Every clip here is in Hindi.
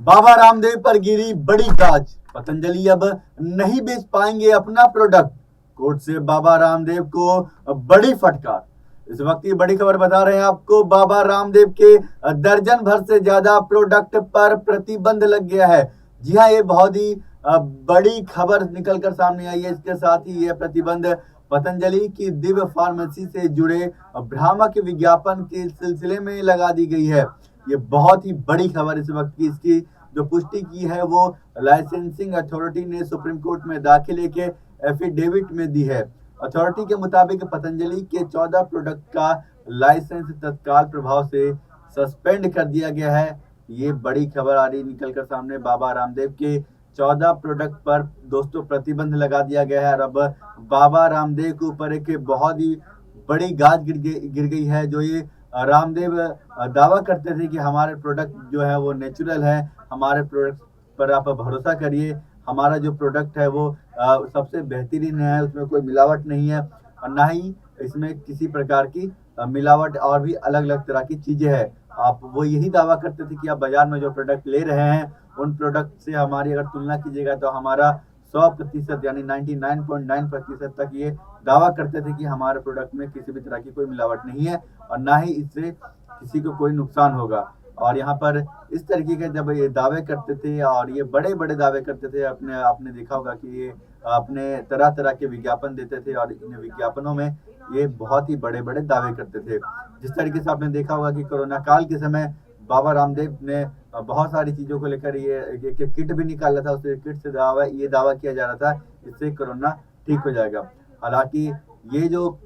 बाबा रामदेव पर गिरी बड़ी गाज, पतंजलि अब नहीं बेच पाएंगे अपना प्रोडक्ट। कोर्ट से बाबा रामदेव को बड़ी फटकार। इस वक्त की बड़ी खबर बता रहे हैं आपको, बाबा रामदेव के दर्जन भर से ज्यादा प्रोडक्ट पर प्रतिबंध लग गया है। जी हाँ, ये बहुत ही बड़ी खबर निकलकर सामने आई है। इसके साथ ही ये प्रतिबंध पतंजलि की दिव्य फार्मेसी से जुड़े भ्रामक विज्ञापन के सिलसिले में लगा दी गई है। ये बहुत ही बड़ी खबर इस वक्त की। इसकी जो पुष्टि की है वो लाइसेंसिंग अथॉरिटी ने सुप्रीम कोर्ट में दाखिले के एफिडेविट में दी है। अथॉरिटी के मुताबिक पतंजलि के 14 प्रोडक्ट का लाइसेंस तत्काल प्रभाव से सस्पेंड कर दिया गया है। ये बड़ी खबर आ रही निकलकर सामने। बाबा रामदेव के 14 प्रोडक्ट पर दोस्तों प्रतिबंध लगा दिया गया है और अब बाबा रामदेव के ऊपर एक बहुत ही बड़ी गाज गिर गई है। जो ये रामदेव दावा करते थे कि हमारे प्रोडक्ट जो है वो नेचुरल है, हमारे प्रोडक्ट पर आप भरोसा करिए, हमारा जो प्रोडक्ट है वो सबसे बेहतरीन है, उसमें कोई मिलावट नहीं है और ना ही इसमें किसी प्रकार की मिलावट और भी अलग अलग तरह की चीजें हैं। आप वो यही दावा करते थे कि आप बाजार में जो प्रोडक्ट ले रहे हैं उन प्रोडक्ट से हमारी अगर तुलना कीजिएगा तो हमारा 100% यानी 99.9% तक ये दावा करते थे कि हमारे प्रोडक्ट में किसी भी तरह की कोई मिलावट नहीं है और ना ही इससे किसी को कोई नुकसान होगा। और यहाँ पर इस तरीके के जब ये दावे करते थे और ये बड़े बड़े दावे करते थे, आपने देखा होगा कि ये अपने तरह तरह के विज्ञापन देते थे और इन विज्ञापनों में ये बहुत ही बड़े बड़े दावे करते थे। जिस तरीके से आपने देखा होगा कि कोरोना काल के समय बाबा रामदेव ने बहुत सारी चीजों को लेकर ये किट भी निकाला था। उस किट से ये दावा किया जा रहा था इससे कोरोना ठीक हो जाएगा। हालांकि ये जो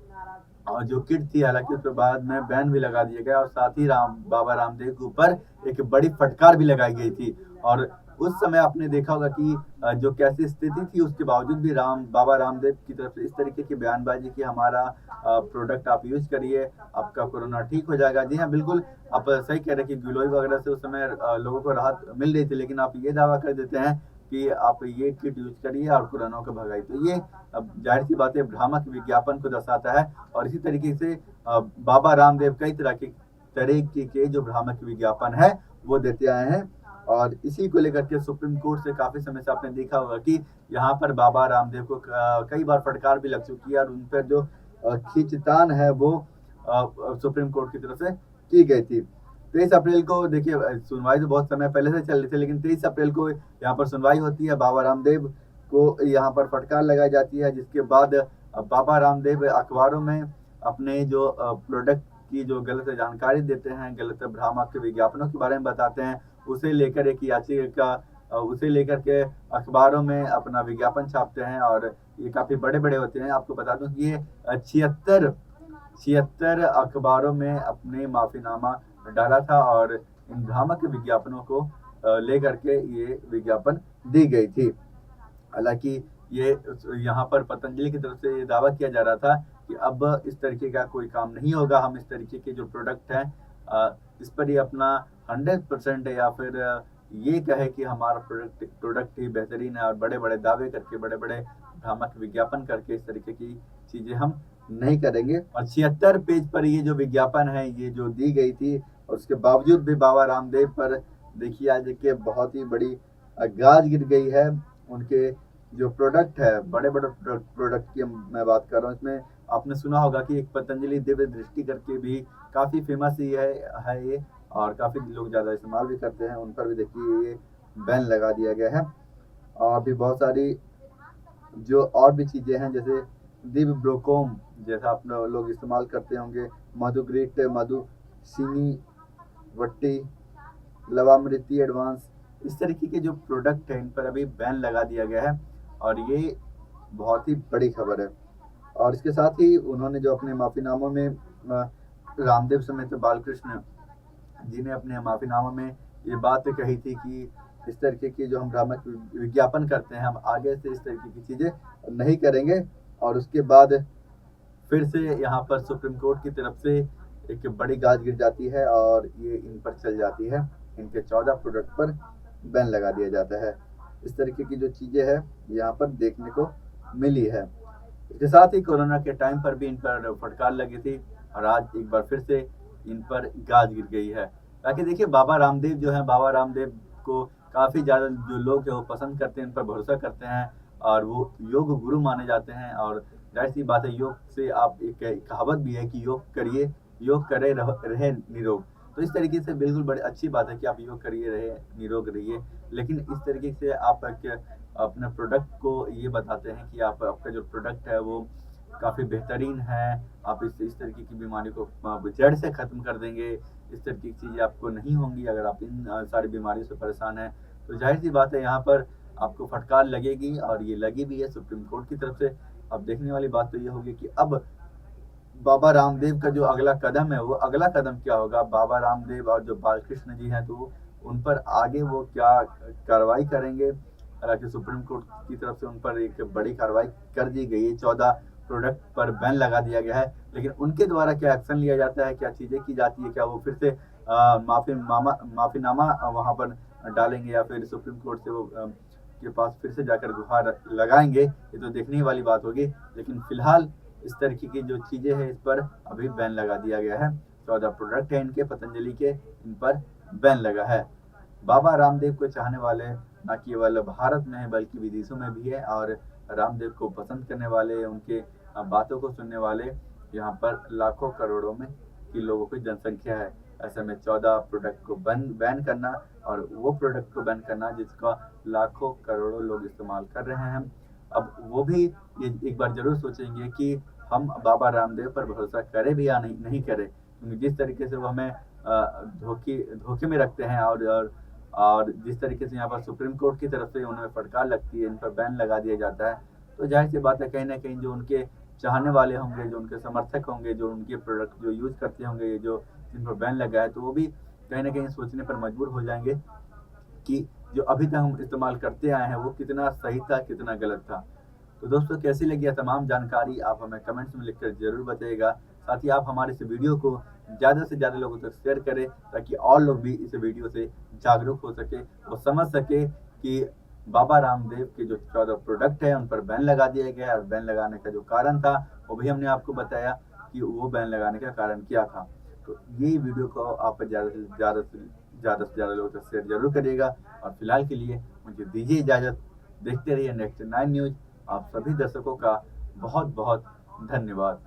किट थी, हालांकि उसके बाद में बैन भी लगा दिया गया और साथ ही बाबा रामदेव के ऊपर एक बड़ी फटकार भी लगाई गई थी। और उस समय आपने देखा होगा कि जो कैसी स्थिति थी उसके बावजूद भी बाबा रामदेव की तरफ से इस तरीके की बयानबाजी कि हमारा प्रोडक्ट आप यूज करिए, आपका कोरोना ठीक हो जाएगा। जी हाँ, बिल्कुल आप सही कह रहे हैं कि गिलोय वगैरह से उस समय लोगों को राहत मिल रही थी, लेकिन आप ये दावा कर देते हैं कि आप ये किट यूज करिए और कोरोना को भगाइए। तो ये अब जाहिर सी बात है भ्रामक विज्ञापन को दर्शाता है और इसी तरीके से बाबा रामदेव कई तरीके के जो भ्रामक विज्ञापन है वो देते आए हैं। और इसी को लेकर के सुप्रीम कोर्ट से काफी समय से आपने देखा होगा कि यहाँ पर बाबा रामदेव को कई बार फटकार भी लग चुकी है और उन पर जो खींचतान है वो सुप्रीम कोर्ट की तरफ से की गई थी। 23 अप्रैल को देखिए, सुनवाई तो बहुत समय पहले से चल रही थी, लेकिन 23 अप्रैल को यहाँ पर सुनवाई होती है। बाबा रामदेव को यहाँ पर फटकार लगाई जाती है, जिसके बाद बाबा रामदेव अखबारों में अपने जो प्रोडक्ट की जो गलत जानकारी देते हैं, गलत भ्रामक विज्ञापनों के बारे में बताते हैं, उसे लेकर एक याचिका उसे लेकर के अखबारों में अपना विज्ञापन छापते हैं और ये काफी बड़े बड़े होते हैं। आपको बता दूं कि ये 76 अखबारों में अपने माफीनामा डाला था और इन भ्रामक विज्ञापनों को लेकर के ये विज्ञापन दी गई थी। हालांकि ये यहाँ पर पतंजलि की तरफ से ये दावा किया जा रहा था कि अब इस तरीके का कोई काम नहीं होगा, हम इस तरीके के जो प्रोडक्ट हैं इस पर ही अपना 100% या फिर ये कहे कि हमारा प्रोडक्ट ही बेहतरीन है और बड़े बड़े दावे करके बड़े बड़े भ्रामक विज्ञापन करके इस तरीके की चीजें हम नहीं करेंगे। और 76 पेज पर ये जो विज्ञापन है ये जो दी गई थी, उसके बावजूद भी बाबा रामदेव पर देखिए आज के बहुत ही बड़ी गाज गिर गई है। उनके जो प्रोडक्ट है, बड़े बड़े प्रोडक्ट की मैं बात कर रहा हूँ। इसमें आपने सुना होगा कि एक पतंजलि दिव्य दृष्टि करके भी काफी फेमस ही है ये और काफी लोग ज्यादा इस्तेमाल भी करते हैं, उन पर भी देखिए ये बैन लगा दिया गया है। और भी बहुत सारी जो और भी चीजें हैं, जैसे दिव्य ब्रोकोम जैसा आप लोग इस्तेमाल करते होंगे, मधुग्रीट, मधु सीनी वट्टी, लवामृति एडवांस, इस तरीके के जो प्रोडक्ट हैं इन पर अभी बैन लगा दिया गया है और ये बहुत ही बड़ी खबर है। और इसके साथ ही उन्होंने जो अपने माफीनामों में रामदेव समेत बालकृष्ण जी ने अपने माफीनामों में ये बात कही थी कि इस तरीके की जो हम भ्रामक विज्ञापन करते हैं हम आगे से इस तरीके की चीजें नहीं करेंगे। और उसके बाद फिर से यहाँ पर सुप्रीम कोर्ट की तरफ से एक बड़ी गाज गिर जाती है और ये इन पर चल जाती है, इनके 14 प्रोडक्ट पर बैन लगा दिया जाता है। इस तरीके की जो चीजें हैं यहाँ पर देखने को मिली है। इसके साथ ही कोरोना के टाइम पर भी इन पर फटकार लगी थी और आज एक बार फिर से इन पर गाज गिर गई है। ताकि देखिए बाबा रामदेव जो है, बाबा रामदेव को काफ़ी ज़्यादा जो लोग हैं वो पसंद करते हैं, इन पर भरोसा करते हैं और वो योग गुरु माने जाते हैं। और ज़ाहिर-सी बात है, योग से आप एक कहावत भी है कि योग करिए, योग करे रहे निरोग। तो इस तरीके से बिल्कुल बड़ी अच्छी बात है कि आप योग करिए, रहे निरोग रहिए। लेकिन इस तरीके से आप अपने प्रोडक्ट को ये बताते हैं कि आपका जो प्रोडक्ट है वो काफ़ी बेहतरीन है, आप इस तरीके की बीमारी को जड़ से ख़त्म कर देंगे, इस तरीके की चीज़ें आपको नहीं होंगी अगर आप इन सारी बीमारियों से परेशान हैं। तो ज़ाहिर-सी बात है, यहाँ पर आपको फटकार लगेगी और ये लगी भी है सुप्रीम कोर्ट की तरफ से। अब देखने वाली बात तो ये होगी कि अब बाबा रामदेव का जो अगला कदम है, वो अगला कदम क्या होगा? बाबा रामदेव और जो बालकृष्ण जी हैं, तो उन पर आगे वो क्या कार्रवाई करेंगे? हालाँकि सुप्रीम कोर्ट की तरफ से उन पर एक बड़ी कार्रवाई कर दी गई है, 14 प्रोडक्ट पर बैन लगा दिया गया है। लेकिन उनके द्वारा क्या एक्शन लिया जाता है, क्या चीज़ें की जाती है, क्या वो फिर से माफ़ीनामा वहाँ पर डालेंगे या फिर सुप्रीम कोर्ट से वो के पास फिर से जाकर गुहार लगाएँगे? ये तो देखने ही वाली बात होगी। लेकिन फ़िलहाल इस तरीके की जो चीज़ें हैं, इस पर अभी बैन लगा दिया गया है। 14 प्रोडक्ट हैं इनके, पतंजलि के, इन पर बैन लगा है। बाबा रामदेव को चाहने वाले न केवल भारत में हैं बल्कि विदेशों में भी है और रामदेव को पसंद करने वाले, उनके बातों को सुनने वाले यहाँ पर लाखों करोड़ों में की लोगों की जनसंख्या है। ऐसे में 14 प्रोडक्ट को बैन करना और वो प्रोडक्ट को बैन करना जिसका लाखों करोड़ों लोग इस्तेमाल कर रहे हैं, अब वो भी ये एक बार ज़रूर सोचेंगे कि हम बाबा रामदेव पर भरोसा करें भी या नहीं करें। क्योंकि जिस तरीके से वो हमें धोखे में रखते हैं और जिस तरीके से यहाँ पर सुप्रीम कोर्ट की तरफ से उन्हें फटकार लगती है, इन पर बैन लगा दिया जाता है, तो ज़ाहिर-सी बात है, कहीं न कहीं जो उनके चाहने वाले होंगे, जो उनके समर्थक होंगे, जो उनके प्रोडक्ट जो यूज़ करते होंगे, ये जो जिन पर बैन लगा है, तो वो भी कहीं न कहीं सोचने पर मजबूर हो जाएँगे कि जो अभी तक हम इस्तेमाल करते आए हैं, वो कितना सही था, कितना गलत था। तो दोस्तों, कैसी लगी यह तमाम जानकारी, आप हमें कमेंट्स में लिखकर ज़रूर बताइएगा। साथ ही आप हमारे इस वीडियो को ज़्यादा से ज़्यादा लोगों तक शेयर करें ताकि और लोग भी इस वीडियो से जागरूक हो सके और समझ सके कि बाबा रामदेव के जो 14 प्रोडक्ट हैं उन पर बैन लगा दिया गया है और बैन लगाने का जो कारण था, वो भी हमने आपको बताया कि वो बैन लगाने का कारण क्या था। तो ये वीडियो को आप ज़्यादा लोगों तक शेयर ज़रूर करिएगा और फिलहाल के लिए मुझे दीजिए इजाज़त। देखते रहिए नेक्स्ट 9 न्यूज़। आप सभी दर्शकों का बहुत-बहुत धन्यवाद।